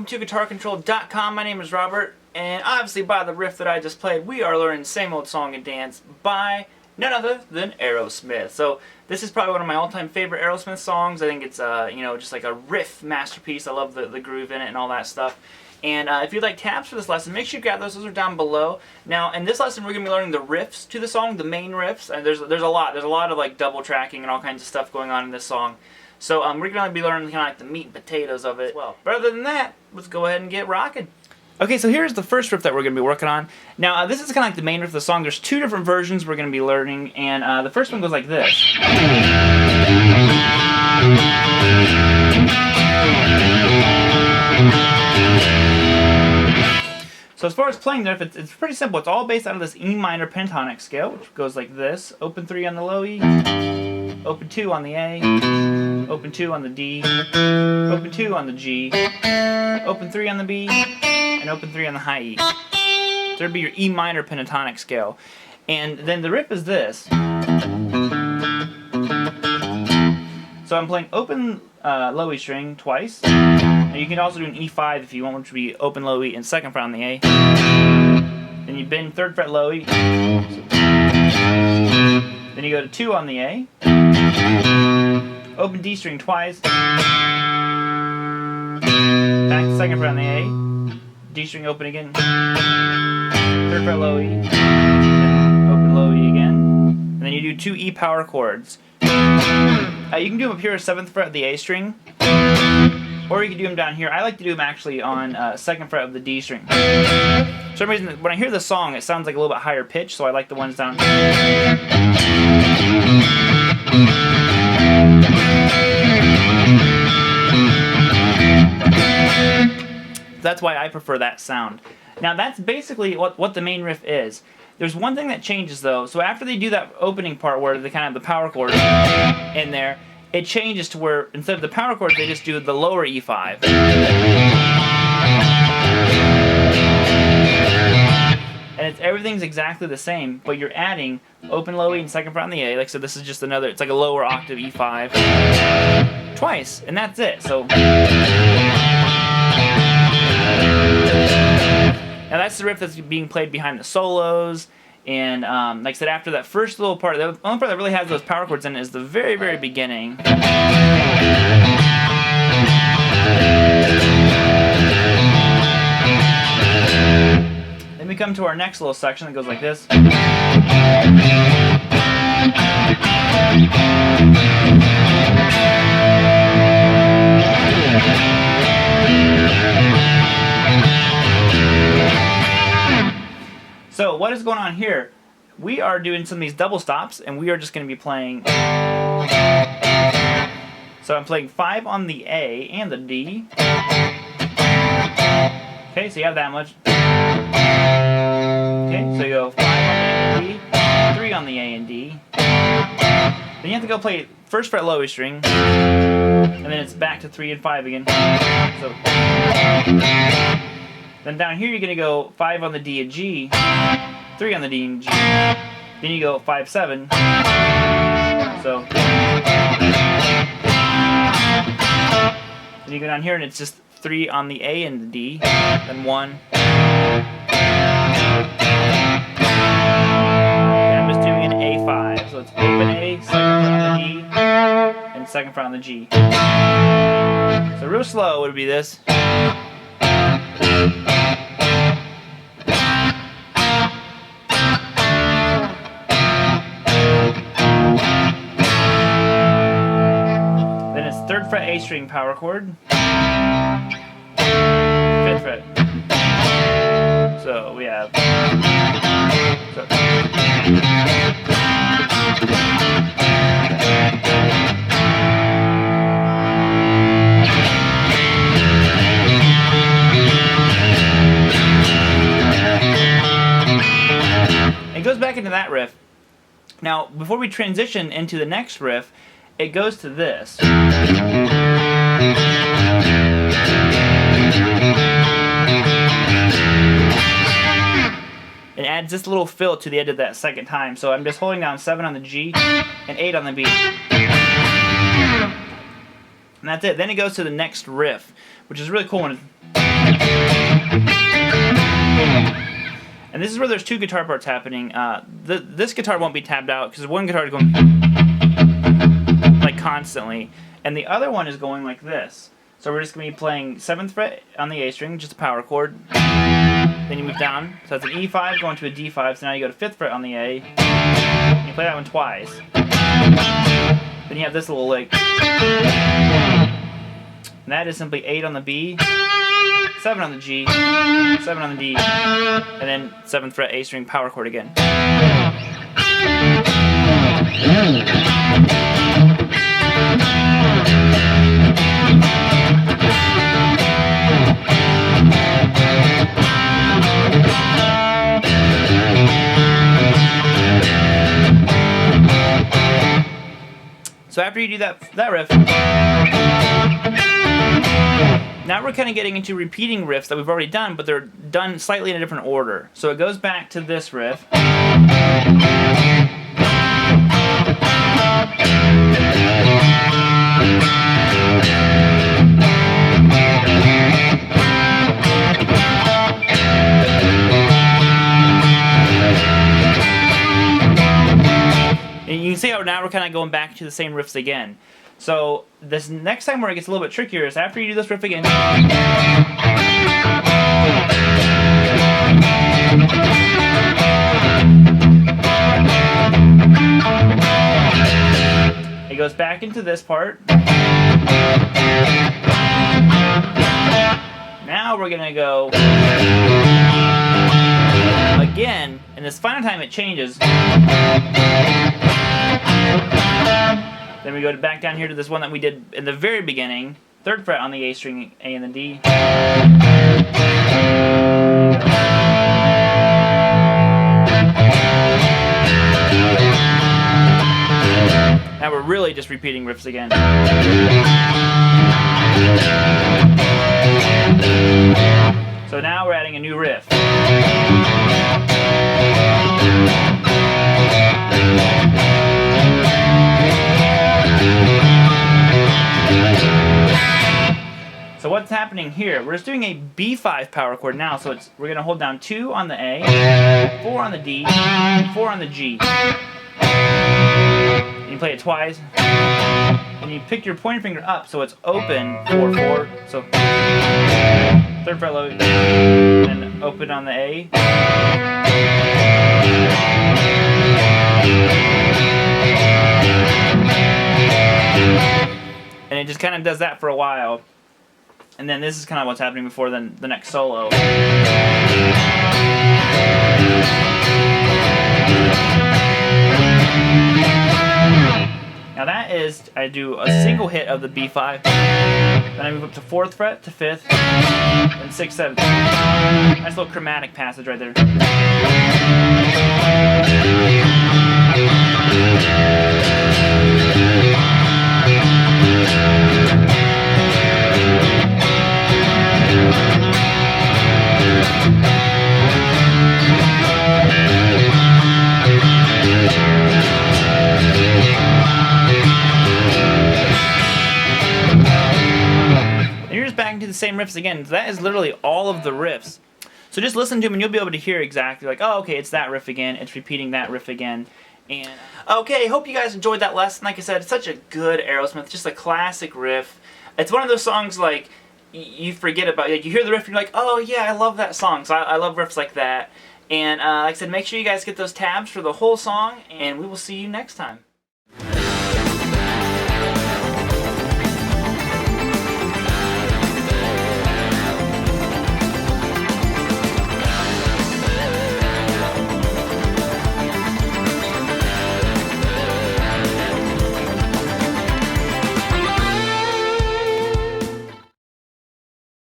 welcome to GuitarControl.com. My name is Robert, and obviously by the riff that I just played, we are learning Same Old Song and Dance by none other than Aerosmith. So this is probably one of my all-time favorite Aerosmith songs. I think it's just like a riff masterpiece. I love the groove in it and all that stuff. And if you'd like tabs for this lesson, make sure you grab those. Those are down below. Now, in this lesson, we're going to be learning the riffs to the song, the main riffs. And there's a lot of like double tracking and all kinds of stuff going on in this song. So we're going to be learning kind of like the meat and potatoes of it as well. But other than that, let's go ahead and get rocking. Okay, so here's the first riff that we're going to be working on. Now, this is kind of like the main riff of the song. There's two different versions we're going to be learning, and the first one goes like this. So as far as playing the riff, it's pretty simple. It's all based out of this E minor pentatonic scale, which goes like this. Open 3 on the low E, open 2 on the A, open 2 on the D, open 2 on the G, open 3 on the B, and open 3 on the high E. So there'd be your E minor pentatonic scale. And then the riff is this. So I'm playing open low E string twice. Now you can also do an E5 if you want, which would be open low E and second fret on the A. Then you bend 3rd fret low E. Then you go to 2 on the A. Open D string twice. Back to 2nd fret on the A. D string open again. 3rd fret low E. Open low E again. And then you do 2 E power chords. You can do them up here at 7th fret of the A string. Or you can do them down here. I like to do them actually on 2nd fret of the D string. For some reason, when I hear the song, it sounds like a little bit higher pitch, so I like the ones down. That's why I prefer that sound. Now that's basically what the main riff is. There's one thing that changes though. So after they do that opening part where they kind of have the power chord in there, it changes to where instead of the power chords, they just do the lower E5. And everything's exactly the same, but you're adding open low E and 2nd fret on the A. Like so, this is just another. It's like a lower octave E5 twice, and that's it. So now that's the riff that's being played behind the solos. And like I said, after that first little part, the only part that really has those power chords in it is the very, very beginning. Then we come to our next little section that goes like this. So what is going on here? We are doing some of these double stops, and we are just going to be playing. So I'm playing 5 on the A and the D. Okay, so you have that much. Okay, so you go 5 on the A and D, 3 on the A and D. Then you have to go play 1st fret low E string, and then it's back to 3 and 5 again. So. Then down here you're going to go 5 on the D and G, 3 on the D and G. Then you go 5, 7. So. Then you go down here and it's just 3 on the A and the D, then 1. And I'm just doing an A5. So it's open A, 2nd fret on the D, and 2nd fret on the G. So real slow would be this. Then it's 3rd fret A string power chord, 5th fret. So we have. So. It goes back into that riff. Now, before we transition into the next riff, it goes to this. It adds this little fill to the end of that second time. So I'm just holding down 7 on the G and 8 on the B. And that's it. Then it goes to the next riff. which is really cool. And this is where there's two guitar parts happening. This guitar won't be tabbed out because one guitar is going like constantly, and the other one is going like this. So we're just going to be playing 7th fret on the A string, just a power chord. Then you move down, so that's an E5 going to a D5, so now you go to 5th fret on the A. You play that one twice. Then you have this little lick. And that is simply 8 on the B, 7 on the G, 7 on the D, and then 7th fret A string power chord again. So after you do that riff, now we're kind of getting into repeating riffs that we've already done, but they're done slightly in a different order. So it goes back to this riff. And you can see how now we're kind of going back to the same riffs again. So this next time where it gets a little bit trickier is after you do this riff again. It goes back into this part. Now we're gonna go again, and this final time it changes. Then we go back down here to this one that we did in the very beginning, 3rd fret on the A string, A and the D. Now we're really just repeating riffs again. So now we're adding a new riff. So what's happening here? We're just doing a B5 power chord now, so we're going to hold down 2 on the A, 4 on the D, and 4 on the G. And you play it twice, and you pick your pointer finger up so it's open, 4/4. So 3rd fret low, and open on the A. And it just kind of does that for a while. And then this is kind of what's happening before the next solo. Now that is, I do a single hit of the B5, then I move up to 4th fret to 5th, then 6th, 7th. Nice little chromatic passage right there. The same riffs again. So that is literally all of the riffs. So just listen to them and you'll be able to hear exactly like, oh, okay, it's that riff again, it's repeating that riff again. And okay, hope you guys enjoyed that lesson. Like I said, it's such a good Aerosmith, just a classic riff. It's one of those songs like you forget about, like you hear the riff and you're like, oh yeah, I love that song. So I love riffs like that. And like I said, make sure you guys get those tabs for the whole song, and we will see you next time.